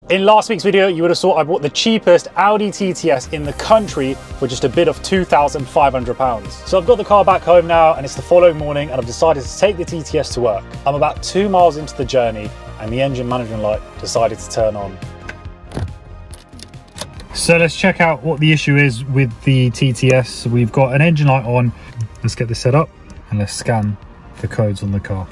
In last week's video, you would have saw I bought the cheapest Audi TTS in the country for just a bid of £2,500. So I've got the car back home now and it's the following morning and I've decided to take the TTS to work. I'm about 2 miles into the journey and the engine management light decided to turn on. So let's check out what the issue is with the TTS. We've got an engine light on. Let's get this set up and let's scan the codes on the car.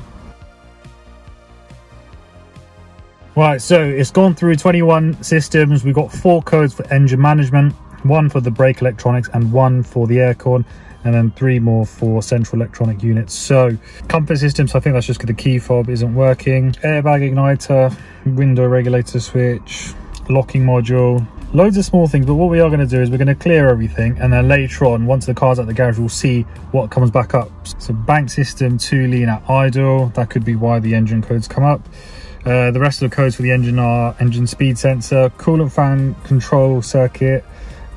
Right, so it's gone through 21 systems. We've got 4 codes for engine management, 1 for the brake electronics and 1 for the aircon, and then 3 more for central electronic units. So comfort systems, I think that's just because the key fob isn't working. Airbag igniter, window regulator switch, locking module, loads of small things. But what we are going to do is we're going to clear everything, and then later on, once the car's at the garage, we'll see what comes back up. So bank system 2 lean at idle, that could be why the engine codes come up. The rest of the codes for the engine are engine speed sensor, coolant fan control circuit,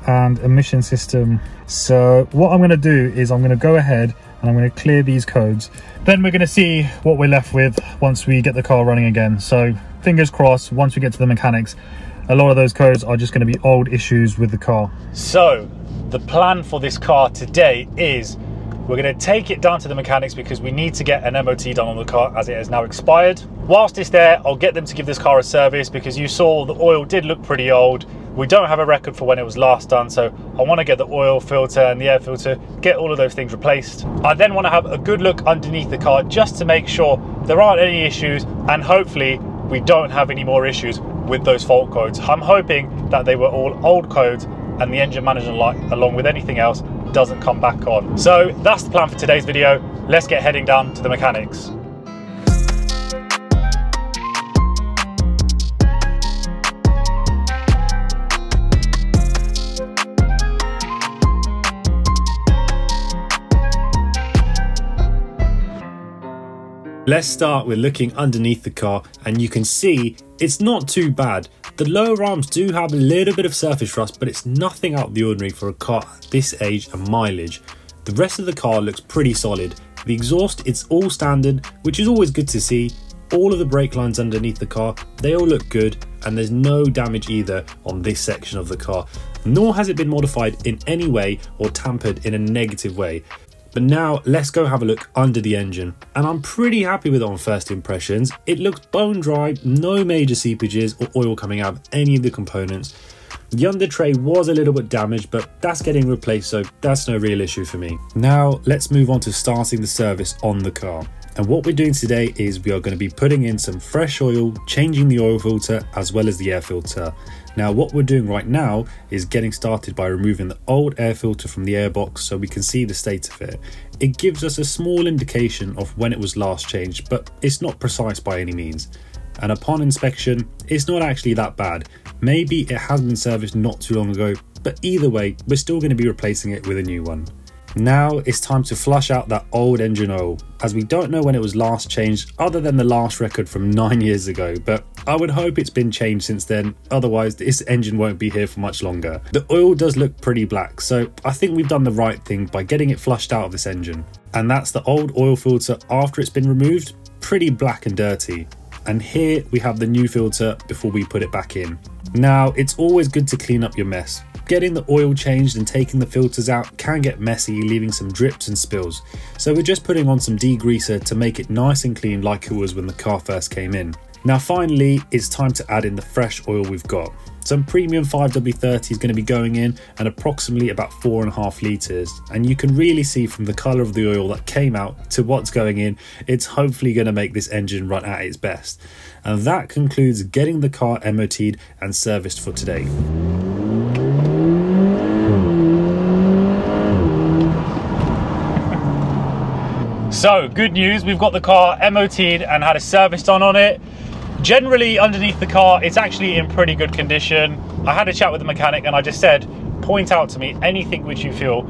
and emission system. So what I'm going to do is I'm going to go ahead and I'm going to clear these codes. Then we're going to see what we're left with once we get the car running again. So fingers crossed, once we get to the mechanics, a lot of those codes are just going to be old issues with the car. So the plan for this car today is we're going to take it down to the mechanics because we need to get an MOT done on the car as it has now expired. Whilst it's there, I'll get them to give this car a service because you saw the oil did look pretty old. We don't have a record for when it was last done, so I want to get the oil filter and the air filter, get all of those things replaced. I then want to have a good look underneath the car just to make sure there aren't any issues, and hopefully we don't have any more issues with those fault codes. I'm hoping that they were all old codes and the engine management light, along with anything else, doesn't come back on. So that's the plan for today's video. Let's get heading down to the mechanics. Let's start with looking underneath the car, and you can see it's not too bad. The lower arms do have a little bit of surface rust, but it's nothing out of the ordinary for a car at this age and mileage. The rest of the car looks pretty solid. The exhaust, it's all standard, which is always good to see. All of the brake lines underneath the car, they all look good, and there's no damage either on this section of the car, nor has it been modified in any way or tampered in a negative way. But now let's go have a look under the engine, and I'm pretty happy with it on first impressions. It looks bone dry, no major seepages or oil coming out of any of the components. The under tray was a little bit damaged, but that's getting replaced, so that's no real issue for me. Now let's move on to starting the service on the car. And what we're doing today is we are going to be putting in some fresh oil, changing the oil filter as well as the air filter. Now what we're doing right now is getting started by removing the old air filter from the airbox so we can see the state of it. It gives us a small indication of when it was last changed, but it's not precise by any means. And upon inspection, it's not actually that bad. Maybe it has been serviced not too long ago, but either way, we're still going to be replacing it with a new one. Now it's time to flush out that old engine oil, as we don't know when it was last changed other than the last record from 9 years ago, but I would hope it's been changed since then, otherwise this engine won't be here for much longer. The oil does look pretty black, so I think we've done the right thing by getting it flushed out of this engine. And that's the old oil filter after it's been removed, pretty black and dirty. And here we have the new filter before we put it back in. Now it's always good to clean up your mess. Getting the oil changed and taking the filters out can get messy, leaving some drips and spills. So we're just putting on some degreaser to make it nice and clean like it was when the car first came in. Now finally, it's time to add in the fresh oil we've got. Some premium 5W30 is going to be going in, and approximately about 4.5 litres. And you can really see from the colour of the oil that came out to what's going in, it's hopefully going to make this engine run at its best. And that concludes getting the car MOT'd and serviced for today. So good news, we've got the car MOT'd and had a service done on it. Generally underneath the car, it's actually in pretty good condition. I had a chat with the mechanic and I just said, point out to me anything which you feel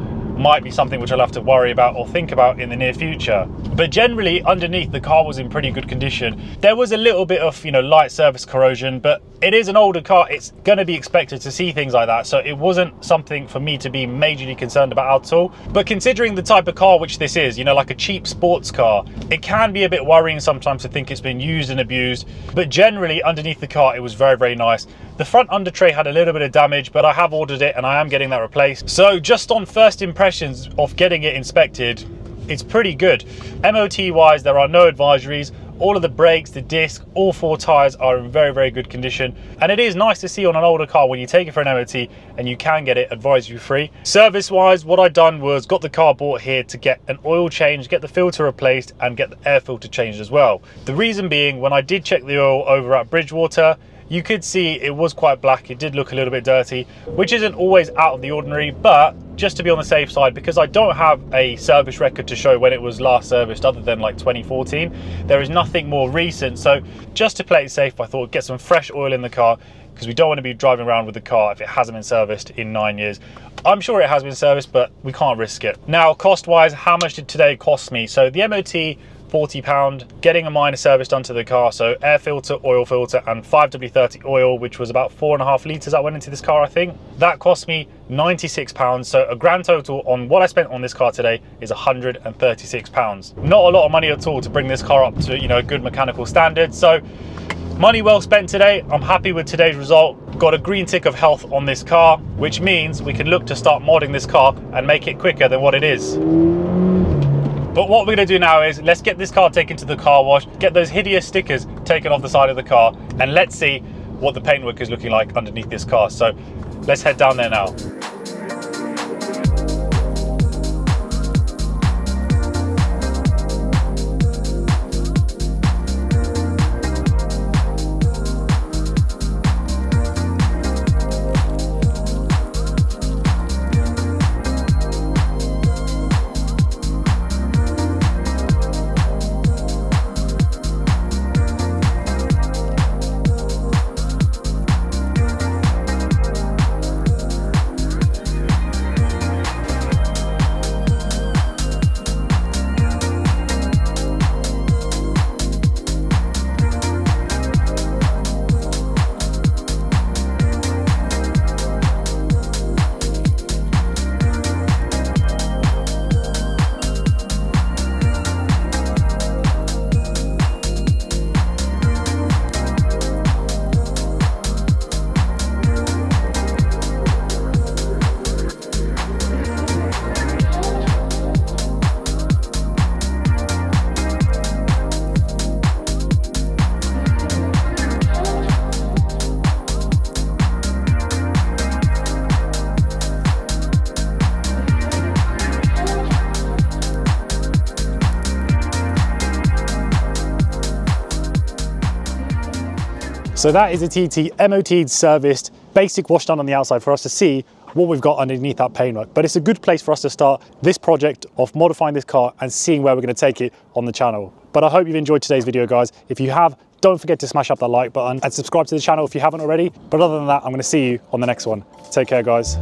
might be something which I'll have to worry about or think about in the near future. But generally, underneath, the car was in pretty good condition. There was a little bit of, you know, light surface corrosion, but it is an older car. It's going to be expected to see things like that, so it wasn't something for me to be majorly concerned about at all. But considering the type of car which this is, you know, like a cheap sports car, it can be a bit worrying sometimes to think it's been used and abused. But generally, underneath the car, it was very, very nice. The front under tray had a little bit of damage, but I have ordered it and I am getting that replaced. So just on first impressions of getting it inspected, it's pretty good. MOT wise, there are no advisories. All of the brakes, the disc, all 4 tyres are in very, very good condition. And it is nice to see on an older car when you take it for an MOT and you can get it advisory free. Service wise, what I've done was got the car bought here to get an oil change, get the filter replaced and get the air filter changed as well. The reason being, when I did check the oil over at Bridgewater, you could see it was quite black. It did look a little bit dirty, which isn't always out of the ordinary, but just to be on the safe side, because I don't have a service record to show when it was last serviced other than like 2014, there is nothing more recent. So just to play it safe, I thought get some fresh oil in the car, because we don't want to be driving around with the car if it hasn't been serviced in 9 years. I'm sure it has been serviced, but we can't risk it. Now, cost wise, how much did today cost me? So the MOT, £40, getting a minor service done to the car, so air filter, oil filter and 5W30 oil, which was about 4.5 litres that went into this car, I think. That cost me £96, so a grand total on what I spent on this car today is £136. Not a lot of money at all to bring this car up to, you know, a good mechanical standard. So money well spent today. I'm happy with today's result. Got a green tick of health on this car, which means we can look to start modding this car and make it quicker than what it is. But what we're going to do now is let's get this car taken to the car wash, get those hideous stickers taken off the side of the car, and let's see what the paintwork is looking like underneath this car. So let's head down there now. So that is a TT MOT'd, serviced, basic wash done on the outside for us to see what we've got underneath that paintwork. But it's a good place for us to start this project of modifying this car and seeing where we're going to take it on the channel. But I hope you've enjoyed today's video, guys. If you have, don't forget to smash up that like button and subscribe to the channel if you haven't already. But other than that, I'm going to see you on the next one. Take care, guys.